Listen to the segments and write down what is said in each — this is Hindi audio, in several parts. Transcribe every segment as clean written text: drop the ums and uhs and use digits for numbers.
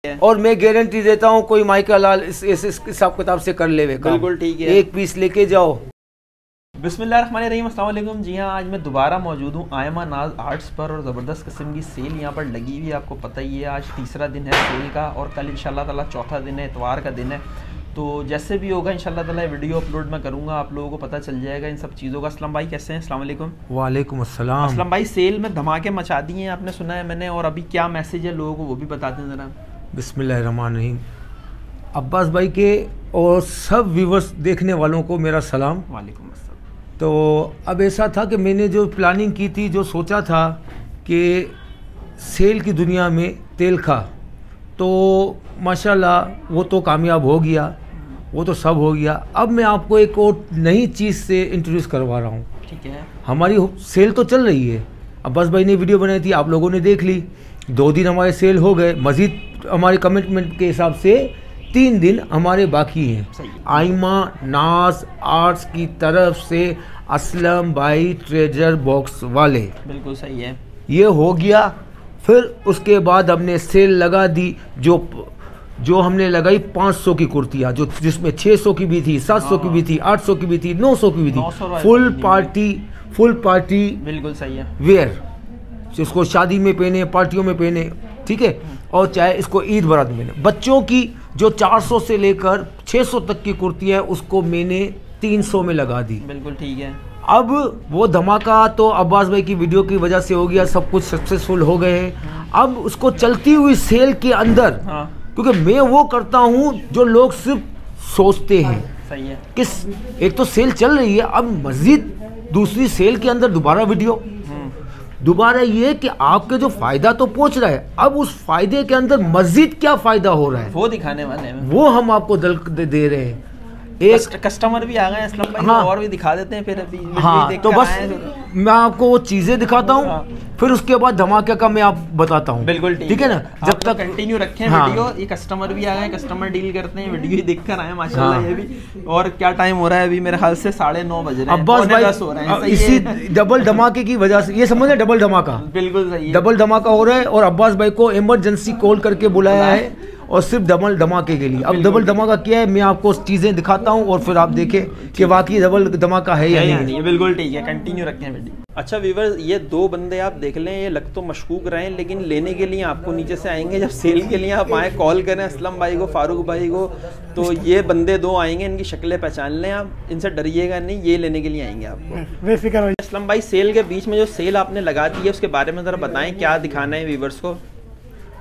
और मैं गारंटी देता हूँ कोई माइका लाल इस हिसाब किताब से कर लेवे। बिल्कुल ठीक है, एक पीस लेके जाओ। बिस्मिल्लाहिर्रहमानिर्रहीम, अस्सलाम वालेकुम। जी हाँ, आज मैं दोबारा मौजूद हूँ आयमा नाज आर्ट्स पर और ज़बरदस्त किस्म की सेल यहाँ पर लगी हुई है। आपको पता ही है आज तीसरा दिन है सेल का और कल इंशाल्लाह ताला चौथा दिन है, इतवार का दिन है। तो जैसे भी होगा इंशाल्लाह ताला वीडियो अपलोड मैं करूँगा, आप लोगों को पता चल जाएगा इन सब चीज़ों का। असलम भाई कैसे हैं? अस्सलाम वालेकुम। वालेकुम अस्सलाम। असलम भाई, सेल में धमाके मचा दिए हैं आपने, सुना है मैंने, और अभी क्या मैसेज है लोगों को वो भी बताते हैं ज़रा। बिस्मिल्लाहिर्रहमानिर्रहीम। अब्बास भाई के और सब व्यूवर्स देखने वालों को मेरा सलाम। वालेकुम अस्सलाम। तो अब ऐसा था कि मैंने जो प्लानिंग की थी, जो सोचा था कि सेल की दुनिया में तेल खा, तो माशाल्लाह वो तो कामयाब हो गया, वो तो सब हो गया। अब मैं आपको एक और नई चीज़ से इंट्रोड्यूस करवा रहा हूँ। ठीक है। हमारी सेल तो चल रही है, अब्बास भाई ने वीडियो बनाई थी, आप लोगों ने देख ली। 2 दिन हमारे सेल हो गए, मज़ीद हमारे कमिटमेंट के हिसाब से 3 दिन हमारे बाकी हैं। आइमा नाज आर्ट्स की तरफ से असलम भाई ट्रेजर बॉक्स वाले, बिल्कुल सही है, ये हो गया। फिर उसके बाद हमने सेल लगा दी, जो हमने लगाई 500 की कुर्तियाँ, जो जिसमें 600 की भी थी, 700 की भी थी, 800 की भी थी, 900 की भी थी। फुल पार्टी बिल्कुल सही है वेयर, इसको शादी में पहने, पार्टियों में पहने, ठीक है। और चाहे इसको ईद बारात में पहने। बच्चों की जो 400 से लेकर 600 तक की कुर्ती है उसको मैंने 300 में लगा दी। बिल्कुल ठीक है। अब वो धमाका तो अब्बास भाई की वीडियो की वजह से हो गया, सब कुछ सक्सेसफुल हो गए हैं। अब उसको चलती हुई सेल के अंदर, क्योंकि मैं वो करता हूँ जो लोग सिर्फ सोचते हैं। सही है। एक तो सेल चल रही है, अब मज़ीद दूसरी सेल के अंदर दोबारा वीडियो, दोबारा ये कि आपके जो फायदा तो पहुंच रहा है, अब उस फायदे के अंदर मजीद क्या फायदा हो रहा है वो दिखाने वाले हैं, वो हम आपको दे रहे हैं। एक कस्टमर भी आ गए असलम भाई, हाँ, और भी दिखा देते हैं फिर अभी। हाँ, तो बस मैं आपको वो चीजें दिखाता हूँ। हाँ, फिर उसके बाद धमाके का मैं आप बताता हूँ। बिल्कुल ठीक है ना, जब तक कंटिन्यू रखें। हाँ, वीडियो। ये कस्टमर भी आ गए, कस्टमर डील करते हैं, वीडियो ही देख कर आए माशाल्लाह। हाँ, ये भी। और क्या टाइम हो रहा है अभी? मेरे ख्याल से 9:30 बज रहे हैं। अब्बास भाई इसी डबल धमाके की वजह से, ये समझ डबल धमाका, बिल्कुल सही है, डबल धमाका हो रहा है। और अब्बास भाई को इमरजेंसी कॉल करके बुलाया है और सिर्फ डबल धमाके के लिए। अब डबल धमाका क्या है, मैं आपको चीज़ें दिखाता हूँ और फिर आप देखें कि वाकई डबल धमाका है या नहीं। बिल्कुल ठीक है, कंटिन्यू रखें वीडियो। अच्छा व्यूअर्स, ये 2 बंदे आप देख लें, ये लग तो मशकूक रहे हैं, लेकिन लेने के लिए आपको नीचे से आएंगे। जब सेल के लिए आप आए, कॉल करें असलम भाई को, फारूक भाई को, तो ये बंदे 2 आएंगे, इनकी शक्लें पहचान लें आप, इनसे डरिएगा नहीं, ये लेने के लिए आएंगे आपको, बेफिक्र। असलम भाई, सेल के बीच में जो सेल आपने लगा दी है उसके बारे में ज़रा बताएं, क्या दिखाना है व्यूअर्स को?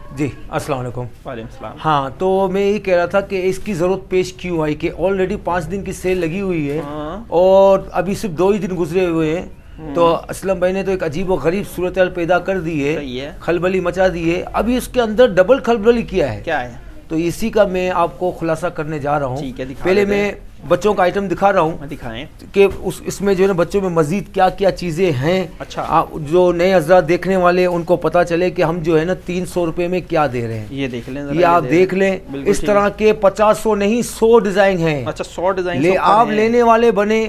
जी अस्सलाम वालेकुम। वालेकुम सलाम। हाँ, तो मैं ये कह रहा था कि इसकी ज़रूरत पेश क्यों आई कि ऑलरेडी 5 दिन की सेल लगी हुई है। हाँ, और अभी सिर्फ 2 ही दिन गुजरे हुए हैं। तो असलम भाई ने तो एक अजीब व गरीब सूरत पैदा कर दी है, खलबली मचा दी है। अभी इसके अंदर डबल खलबली किया है। क्या है? तो इसी का मैं आपको खुलासा करने जा रहा हूँ। पहले मैं बच्चों का आइटम दिखा रहा हूँ, दिखाएं कि इसमें जो है ना बच्चों में मजीद क्या क्या चीज़ें हैं। अच्छा, जो नए हजरात देखने वाले उनको पता चले कि हम जो है ना 300 रुपये में क्या दे रहे हैं। ये देख लें, ये आप देख लें। इस तरह के 50 नहीं 100 डिज़ाइन हैं। अच्छा, 100 डिज़ाइन आप लेने वाले बने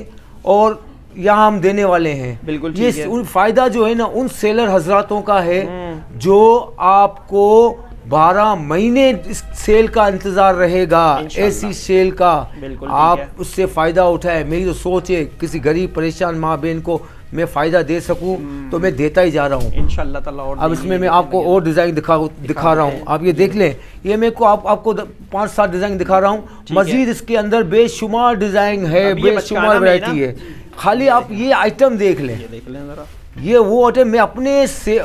और यहाँ हम देने वाले हैं। बिल्कुल। ये फायदा जो है ना उन सेलर हजरातों का है जो आपको 12 महीने इस सेल का इंतजार रहेगा, ऐसी सेल का आप उससे फायदा उठाए। मेरी तो सोच है किसी गरीब परेशान माँ बहन को मैं फायदा दे सकूं, तो मैं देता ही जा रहा हूँ इंशाल्लाह ताला। और अब इसमें मैं आपको और डिज़ाइन दिखा रहा हूँ, आप ये देख लें। ये मैं को आपको 5-7 डिज़ाइन दिखा रहा हूँ। मजीद इसके अंदर बेशुमार डिज़ाइन है, बेशुमार वैरायटी है। खाली आप ये आइटम देख लें, ये वो आइटम मैं अपने से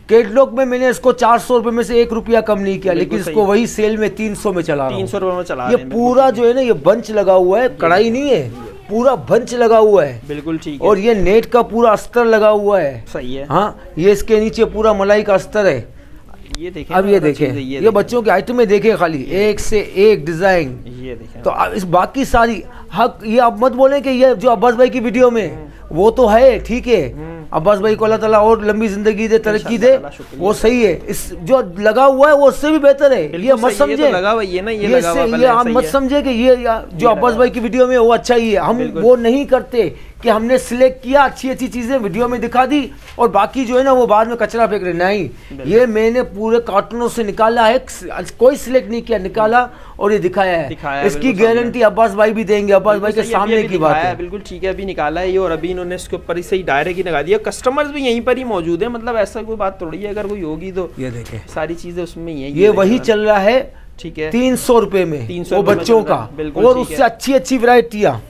कैटलॉग में मैंने इसको 400 रुपए में से 1 रुपया कम नहीं किया, लेकिन इसको वही सेल में 300 में चला रहा हूं। 300 रुपए में चला। ये पूरा जो है ना ये बंच लगा हुआ है, कढ़ाई नहीं है, पूरा बंच लगा हुआ है। बिल्कुल ठीक है। और ये नेट का पूरा अस्तर लगा हुआ है। सही है। हाँ, ये इसके नीचे पूरा मलाई का अस्तर है। ये देखें, अब ये देखें, ये बच्चों के आइटम में देखें, खाली एक से एक डिजाइन। ये देखें। तो अब इस बाकी सारी हक, ये आप मत बोलें कि ये जो अब्बास भाई की वीडियो में वो तो है, ठीक है, अब्बास भाई को अल्लाह ताला और लंबी जिंदगी दे, तरक्की दे, वो सही है। इस जो लगा हुआ है वो उससे भी बेहतर है। ये मत समझे, ये आप मत समझे कि ये जो अब्बास भाई की वीडियो में वो अच्छा ही है। हम वो नहीं करते कि हमने सिलेक्ट किया, अच्छी अच्छी चीजें वीडियो में दिखा दी और बाकी जो है ना वो बाद में कचरा फेंक रहे। नहीं, ये मैंने पूरे कार्टूनों से निकाला है, कोई सिलेक्ट नहीं किया, निकाला और ये दिखाया है। इसकी गारंटी अब्बास भाई भी देंगे, अब्बास भाई के सामने की बात है। बिल्कुल ठीक है, अभी निकाला है ये और अभी इन्होंने इसके ऊपर ही सही डायरेक्ट ही लगा दिया। कस्टमर्स भी यहीं पर ही मौजूद है, मतलब ऐसा कोई बात थोड़ी है, अगर कोई होगी तो ये देखें सारी चीजें उसमें ही है। ये वही चल रहा है, ठीक है, 300 रुपए में, 300 वो बच्चों का, और उससे अच्छी अच्छी वैरायटियाँ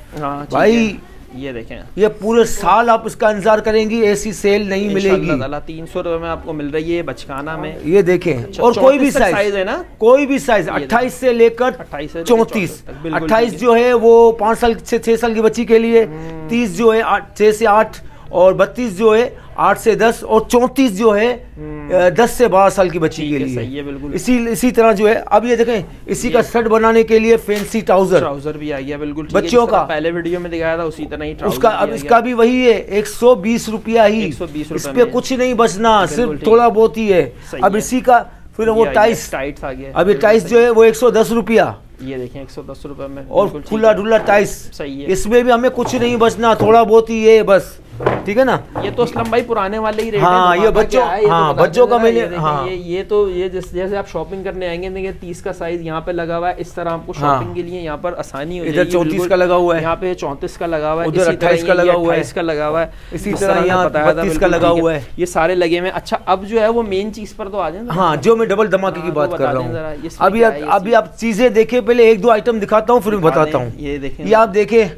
भाई। ये देखें, ये पूरे साल आप इसका इंतजार करेंगी, ऐसी सेल नहीं मिलेगी। 300 रुपए में आपको मिल रही है बचकाना में। ये देखें, और कोई भी साइज है ना, कोई भी साइज 28 से लेकर 34। 28 जो है वो 5 साल से 6 साल की बच्ची के लिए, 30 जो है 6 से 8, और 32 जो है 8 से 10, और 34 जो है 10 से 12 साल की बच्ची के लिए। इसी तरह जो है, अब ये देखें, इसी का शर्ट बनाने के लिए फैंसी ट्राउजर भी आ गया, बिल्कुल बच्चों का, पहले वीडियो में दिखाया था उसी तरह ही उसका। अब इसका भी वही है, 120 रुपया ही, इस पे कुछ नहीं बचना, सिर्फ थोड़ा बहुत ही है। अब इसी का फिर वो टाइट्स आ गया, अब ये टाइट्स जो है वो 110 रुपया, ये देखें 110 रुपए में, और खुला डुल्ला टाइस। सही है, इसमें भी हमें कुछ नहीं बचना, थोड़ा बहुत ही है बस, ठीक है ना। ये तो असलम भाई पुराने वाले ही रेट हाँ, ये बच्चों, हाँ बच्चों का मैंने, हाँ ये तो ये जैसे आप शॉपिंग करने आएंगे, देखिए 30 का साइज यहाँ पे लगा हुआ है, इस तरह आपको शॉपिंग के लिए यहाँ पर आसानी हो जाएगी। इधर 34 का लगा हुआ है, यहाँ पे 34 का लगा हुआ है, उधर 28 का लगा हुआ है, 28 का लगा हुआ है, इसी तरह यहाँ 32 का लगा हुआ है, ये सारे लगे हुए। अच्छा, अब जो है वो मेन चीज पर तो आ जाए। हाँ, जो मैं डबल धमाके की बात कर रहा हूँ। अभी आप चीजें देखे, पहले 1-2 आइटम दिखाता हूँ फिर मैं बताता हूँ। ये देखें, ये आप देखे,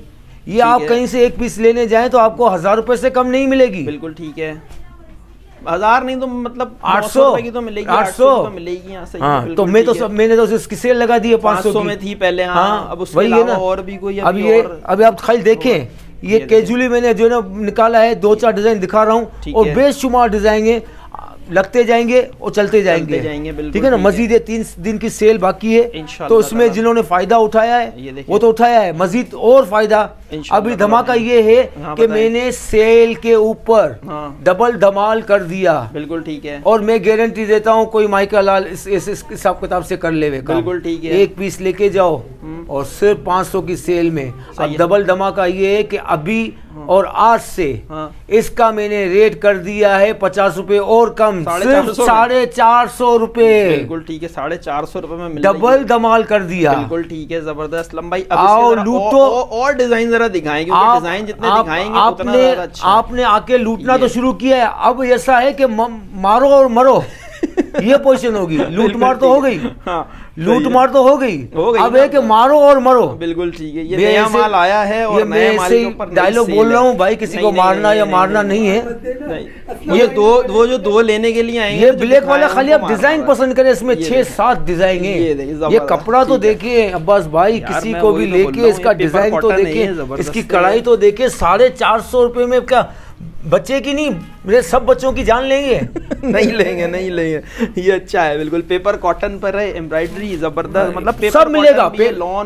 ये आप कहीं से एक पीस लेने जाएं तो आपको 1000 रुपए से कम नहीं मिलेगी। बिल्कुल ठीक है, 1000 नहीं तो मतलब 800 की तो मिलेगी, 800 तो मिलेगी यहाँ से। हाँ, तो मैंने तो इसकी सेल लगा दी है 500 में थी पहले। हाँ, अब उसके अलावा और भी कोई अभी आप खाली देखें, ये कैजुअली मैंने जो ना निकाला है, 2-4 डिजाइन दिखा रहा हूँ, और बेशुमार डिजाइन है, लगते जाएंगे और चलते जाएंगे, ठीक है ना। मजीद 3 दिन की सेल बाकी है, तो उसमें जिन्होंने फायदा उठाया है वो तो उठाया है, मजीद और फायदा। अभी धमाका ये है कि मैंने सेल के ऊपर डबल धमाल कर दिया। बिल्कुल ठीक है, और मैं गारंटी देता हूँ कोई माइका लाल इस हिसाब किताब से कर ले। बिल्कुल ठीक है, एक पीस लेके जाओ और सिर्फ 500 की सेल में। अब डबल धमाका ये है कि अभी और आज से इसका मैंने रेट कर दिया है 50 रुपए और कम, सिर्फ 450 रुपए। बिल्कुल ठीक है, 450 रुपए में डबल धमाल कर दिया। बिल्कुल ठीक है, जबरदस्त। असलम भाई आओ लूटो, और डिजाइन जरा दिखाएंगे, क्योंकि डिजाइन जितने दिखाएंगे उतना ज्यादा अच्छा। आपने आके लूटना तो शुरू किया है, अब ऐसा है कि मारो और मरो ये पोजीशन होगी। लूट मार तो हो गई, लूट मार तो हो गई, अब है कि मारो और मरो। बिल्कुल ठीक है, ये नया माल आया है और मैं ऐसे डायलॉग बोल रहा हूँ भाई, किसी को मारना या मारना नहीं है। ये वो जो 2 लेने के लिए आएंगे, ये ब्लैक वाला खाली आप डिजाइन पसंद करें, इसमें 6-7 डिजाइन है। ये कपड़ा तो देखिए अब्बास भाई, किसी को भी लेके इसका डिजाइन तो देखिए, इसकी कढ़ाई तो देखिए। 450 रुपए में क्या बच्चे की नहीं, मेरे सब बच्चों की जान लेंगे। नहीं लेंगे। ये अच्छा है, बिल्कुल पेपर कॉटन पर है, एम्ब्रॉयडरी जबरदस्त, मतलब पेपर सब मिलेगा।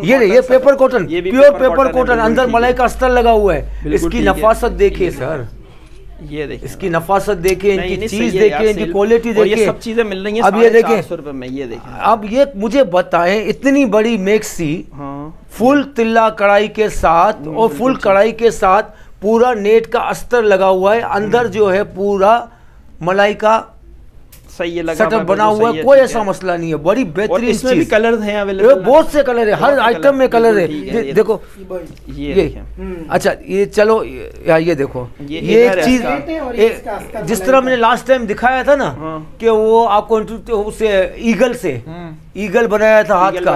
ये paper cotton, pure paper cotton, अंदर मलाई का अस्तर लगा हुआ है। इसकी नफासत देखिए सर, ये देखिए इसकी नफासत देखिए, इनकी चीज देखिए, इनकी क्वालिटी देखिए, ये सब चीजें मिल रही हैं। अब ये देखिए 450 रुपए में, ये देखिए। अब ये मुझे बताएं, इतनी बड़ी मैक्सी फुल तिल्ला कढ़ाई के साथ, और फुल कढ़ाई के साथ पूरा नेट का अस्तर लगा हुआ है, अंदर जो है पूरा मलाई का सही है, सेटअप बना हुआ है, कोई ऐसा मसला नहीं है। बड़ी बेहतरीन इसमें भी कलर हैं अवेलेबल, बहुत से कलर है, हर आइटम में कलर है। देखो ये अच्छा, ये चलो ये देखो, ये एक चीज जिस तरह मैंने लास्ट टाइम दिखाया था ना कि वो आपको उसे ईगल बनाया था हाथ का,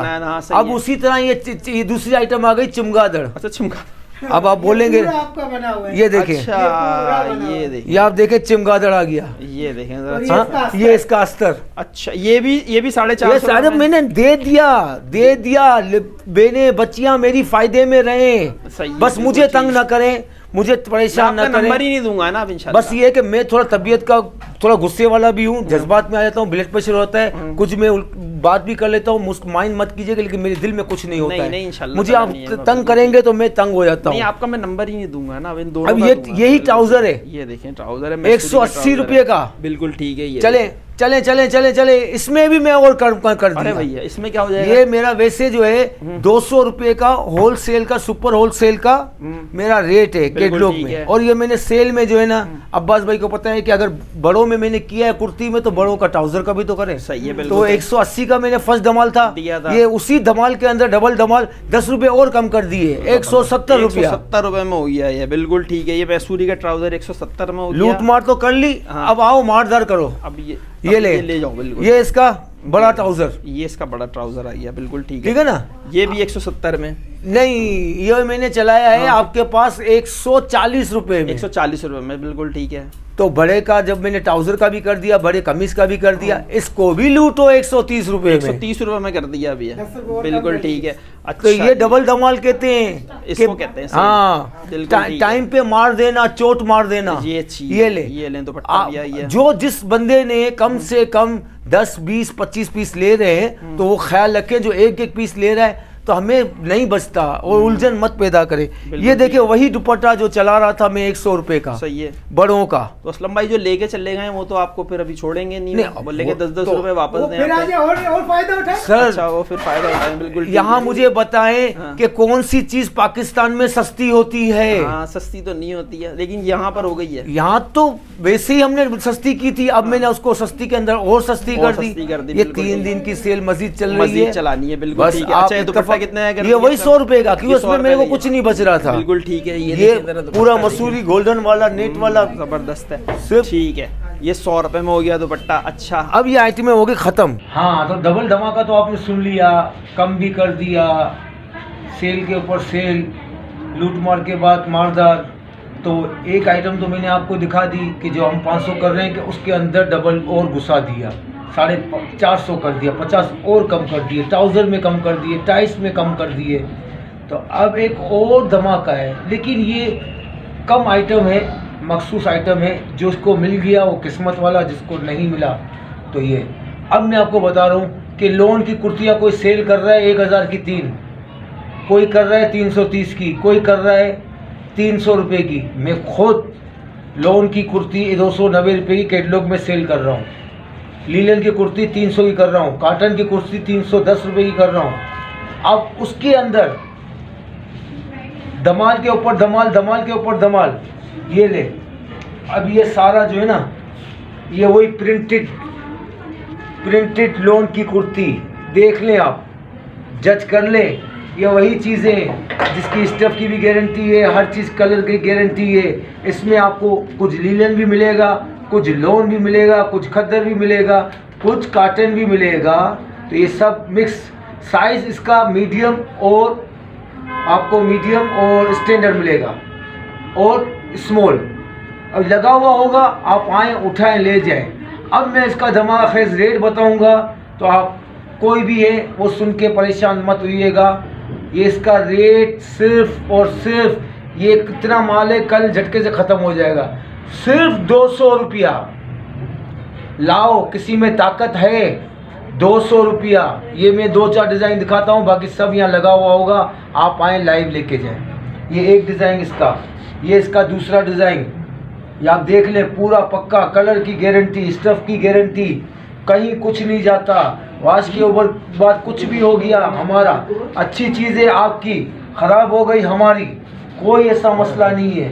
अब उसी तरह ये दूसरी आइटम आ गई चमगादड़। अच्छा, चमगादड़। अब आप बोलेंगे आपका बना हुआ है। ये देखें, अच्छा, ये आप देखें चमगादड़ आ गया, ये देखें ये इसका अस्तर। अच्छा, ये भी 450। सारे मैंने दे दिया बेने बच्चियां मेरी फायदे में रहे, बस मुझे तंग ना करें, मुझे परेशान ना करें। नंबर ही नहीं दूंगा ना इंशाल्लाह। बस ये है कि मैं थोड़ा तबीयत का थोड़ा गुस्से वाला भी हूँ, जज्बात में आ जाता हूँ, ब्लड प्रेशर होता है, कुछ मैं बात भी कर लेता हूँ, माइंड मत कीजिएगा, लेकिन मेरे दिल में कुछ नहीं होता है। नहीं, इंशाल्लाह मुझे आप तंग करेंगे तो मैं तंग हो जाता हूँ। आपका मैं नंबर ही नहीं दूंगा ना, अब यही ट्राउजर है, ये देखें ट्राउजर है 180 रुपये का। बिल्कुल ठीक है, ये चले चले चले चले चले, इसमें भी मैं और कर दिया। अरे भैया इसमें क्या हो जाएगा? ये मेरा वैसे जो है 200 रुपए का होलसेल का, सुपर होलसेल का मेरा रेट है कैटलॉग में। और ये मैंने सेल में जो है ना, अब्बास भाई को पता है कि अगर बड़ों में मैंने किया है कुर्ती में, तो बड़ों का ट्राउजर का भी तो करें। सही है, तो 180 का मैंने फर्स्ट धमाल था, ये उसी धमाल के अंदर डबल धमाल 10 रुपए और कम कर दिए, 170 रुपया। 170 रुपए में हो गया ये, बिल्कुल ठीक है। ये मैसूरी का ट्राउजर 170 में हो गया। लूट मार तो कर ली, अब आओ मारदार करो। अब ये ले जाओ, बिल्कुल। ये इसका बड़ा ट्राउजर, ये इसका बड़ा ट्राउजर आ गया, बिल्कुल ठीक है ना। ये भी 170 में नहीं, ये मैंने चलाया है आपके पास 140 रुपए में। 140 रुपए में, बिल्कुल ठीक है। तो बड़े का जब मैंने ट्राउजर का भी कर दिया, बड़े कमीज का भी कर दिया, इसको भी लूटो 130 रुपए में। 130 रुपए में कर दिया अभी, बिल्कुल ठीक है। अच्छा, तो ये डबल धमाल कहते हैं, इसको कहते हैं। हाँ, टाइम पे मार देना, चोट मार देना। ये ले दुपट्टा भी आई है। जो जिस बंदे ने कम से कम 10, 20, 25 पीस ले रहे हैं, तो वो ख्याल रखें जो एक एक पीस ले रहा है तो हमें नहीं बचता, और उलझन मत पैदा करे। ये देखिए वही दुपट्टा जो चला रहा था मैं 100 रुपए का, सही है, बड़ों का। तो असलम भाई जो लेके चले गए वो तो आपको फिर अभी छोड़ेंगे नहीं, लेके 10-10 रुपए वापस दें और फायदा उठाए सर। अच्छा, वो फिर फायदा उठाएं, बिल्कुल। यहाँ मुझे बताएं कि कौन सी चीज पाकिस्तान में सस्ती होती है? हाँ, सस्ती तो नहीं होती है, लेकिन यहाँ पर हो गई है। यहाँ तो वैसे ही हमने सस्ती की थी, अब मैंने उसको सस्ती के अंदर और सस्ती कर दी। ये 3 दिन की सेल मजीद चल रही है, चलानी है, बिल्कुल ठीक है। अच्छा, ये दुपट्टा कितना है? ये वही 100 रुपए का, क्योंकि उसमें मेरे को कुछ नहीं बच रहा था, बिल्कुल ठीक है। ये पूरा मसूरी गोल्डन वाला नेट वाला जबरदस्त है, ठीक है। ये 100 रुपए में हो गया दुपट्टा। अच्छा, अब ये आइटमें हो गई खत्म। हाँ, तो डबल धमाका तो आपने सुन लिया, कम भी कर दिया, सेल के ऊपर सेल, लूट मार के बाद मारदार। तो एक आइटम तो मैंने आपको दिखा दी कि जो हम 500 कर रहे हैं, कि उसके अंदर डबल और घुसा दिया, 450 कर दिया, 50 और कम कर दिए, ट्राउज़र में कम कर दिए, टाइस में कम कर दिए। तो अब एक और धमाका है, लेकिन ये कम आइटम है, मखसूस आइटम है। जो उसको मिल गया वो किस्मत वाला, जिसको नहीं मिला तो ये। अब मैं आपको बता रहा हूँ कि लोन की कुर्तियाँ कोई सेल कर रहा है 1000 की 3, कोई कर रहा है 330 की, कोई कर रहा है 300 रुपये की। मैं खुद लोन की कुर्ती 290 रुपये की कैटलॉग में सेल कर रहा हूँ, लीलन की कुर्ती 300 की कर रहा हूँ, कॉटन की कुर्ती 310 रुपये की कर रहा हूँ। अब उसके अंदर धमाल के ऊपर धमाल, धमाल के ऊपर धमाल। ये ले, अब ये सारा जो है ना, ये वही प्रिंटेड लोन की कुर्ती, देख लें आप, जज कर लें। ये वही चीज़ें जिसकी स्टफ़ की भी गारंटी है, हर चीज़ कलर की गारंटी है। इसमें आपको कुछ लीलन भी मिलेगा, कुछ लोन भी मिलेगा, कुछ खद्दर भी मिलेगा, कुछ कॉटन भी मिलेगा। तो ये सब मिक्स। साइज़ इसका मीडियम, और आपको मीडियम और स्टैंडर्ड मिलेगा, और स्मॉल। अब लगा हुआ होगा, आप आएँ, उठाएं, ले जाएं। अब मैं इसका धमाका खेज रेट बताऊंगा, तो आप कोई भी है वो सुन के परेशान मत होइएगा। ये इसका रेट सिर्फ और सिर्फ, ये कितना माल है कल झटके से ख़त्म हो जाएगा, सिर्फ 200 रुपया। लाओ, किसी में ताकत है, 200 रुपया। ये मैं 2-4 डिज़ाइन दिखाता हूँ, बाकी सब यहाँ लगा हुआ होगा, आप आएँ लाइव लेके जाएं। ये एक डिज़ाइन इसका, ये इसका दूसरा डिज़ाइन, ये आप देख लें, पूरा पक्का, कलर की गारंटी, स्टफ़ की गारंटी, कहीं कुछ नहीं जाता। वाश के ऊपर बात कुछ भी हो गया हमारा, अच्छी चीज़ें आपकी ख़राब हो गई हमारी, कोई ऐसा मसला नहीं है।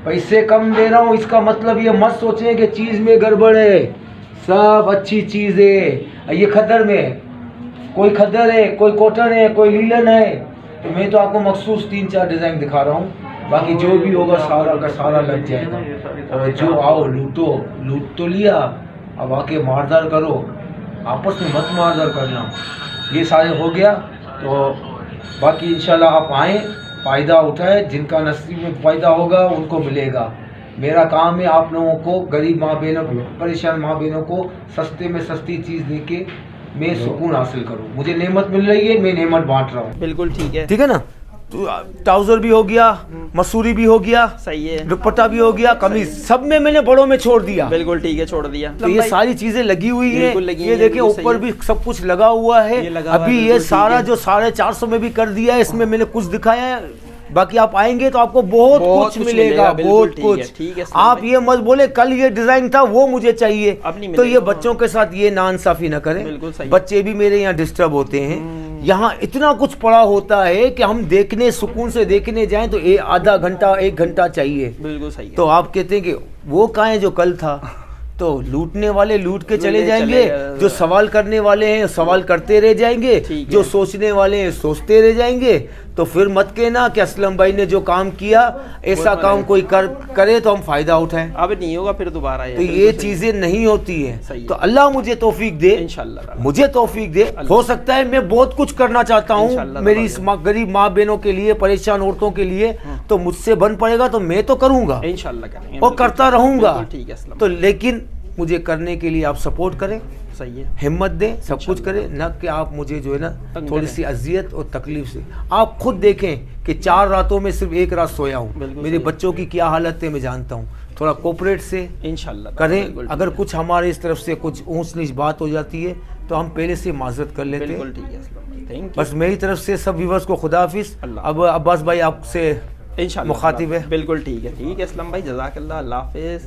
पैसे कम दे रहा हूँ, इसका मतलब ये मत सोचें कि चीज़ में गड़बड़ है, सब अच्छी चीज़ है। ये खद्दर में, कोई खद्दर है, कोई कॉटन है, कोई लीलन है। तो मैं तो आपको मखसूस 3-4 डिज़ाइन दिखा रहा हूँ, बाकी जो भी होगा सारा का सारा लग जाएगा। और जो आओ लूटो, लूट तो लिया, अब आके मारदार करो, आपस में मत मारदार करना। ये सारे हो गया, तो बाकी इंशाल्लाह आप आएँ, फ़ायदा उठाए, जिनका नसीब में फ़ायदा होगा उनको मिलेगा। मेरा काम है आप लोगों को, गरीब माँ बहनों, परेशान माँ बहनों को सस्ते में सस्ती चीज़ देके मैं सुकून हासिल करूँ। मुझे नेमत मिल रही है, मैं नेमत बांट रहा हूँ। बिल्कुल ठीक है, ठीक है ना। ट्राउजर भी हो गया, मसूरी भी हो गया, सही है, दुपट्टा भी हो गया, कमीज, सब में मैंने बड़ों में छोड़ दिया। बिल्कुल ठीक है, छोड़ दिया। तो ये सारी चीजें लगी हुई है, ये देखिए ऊपर भी सब कुछ लगा हुआ है। अभी ये सारा जो 450 में भी कर दिया है, इसमें मैंने कुछ दिखाया है बाकी आप आएंगे तो आपको बहुत कुछ मिलेगा, बहुत कुछ। ठीक है, आप ये मत बोले कल ये डिजाइन था वो मुझे चाहिए, तो ये बच्चों के साथ ये नाइंसाफी ना करें। बच्चे भी मेरे यहाँ डिस्टर्ब होते हैं, यहाँ इतना कुछ पड़ा होता है कि हम देखने सुकून से देखने जाएं तो आधा घंटा 1 घंटा चाहिए। बिल्कुल सही है। तो आप कहते हैं कि वो कहाँ है जो कल था, तो लूटने वाले लूट के चले जाएंगे, जो सवाल करने वाले हैं सवाल करते रह जाएंगे, जो सोचने वाले हैं सोचते रह जाएंगे। तो फिर मत कहना कि असलम भाई ने जो काम किया ऐसा काम कोई करे तो हम फायदा उठाएं। अब नहीं होगा फिर दोबारा। तो ये चीजें नहीं होती है। तो अल्लाह मुझे तौफीक दे, इंशाल्लाह मुझे तौफीक दे। हो सकता है मैं बहुत कुछ करना चाहता हूँ मेरी इस गरीब माँ बहनों के लिए, परेशान औरतों के लिए, तो मुझसे बन पड़ेगा तो मैं तो करूंगा इंशाल्लाह और करता रहूंगा। तो लेकिन मुझे करने के लिए आप सपोर्ट करें, सही है, हिम्मत दें, सब कुछ करें, न कि आप मुझे जो है ना थोड़ी सी अजियत और तकलीफ से। आप खुद देखें कि 4 रातों में सिर्फ 1 रात सोया हूँ। मेरे बच्चों की क्या हालत है मैं जानता हूँ। थोड़ा कोऑपरेट से इंशाल्लाह करें। अगर कुछ हमारे इस तरफ से कुछ ऊंच नीच बात हो जाती है तो हम पहले से माजरत कर लेते हैं। बस मेरी तरफ से सब व्यूअर्स को खुदा हाफिज। अब अब्बास भाई आपसे मुखातिब है। बिल्कुल ठीक है असलम भाई, जज़ाकल्लाह, अल्लाह हाफिज।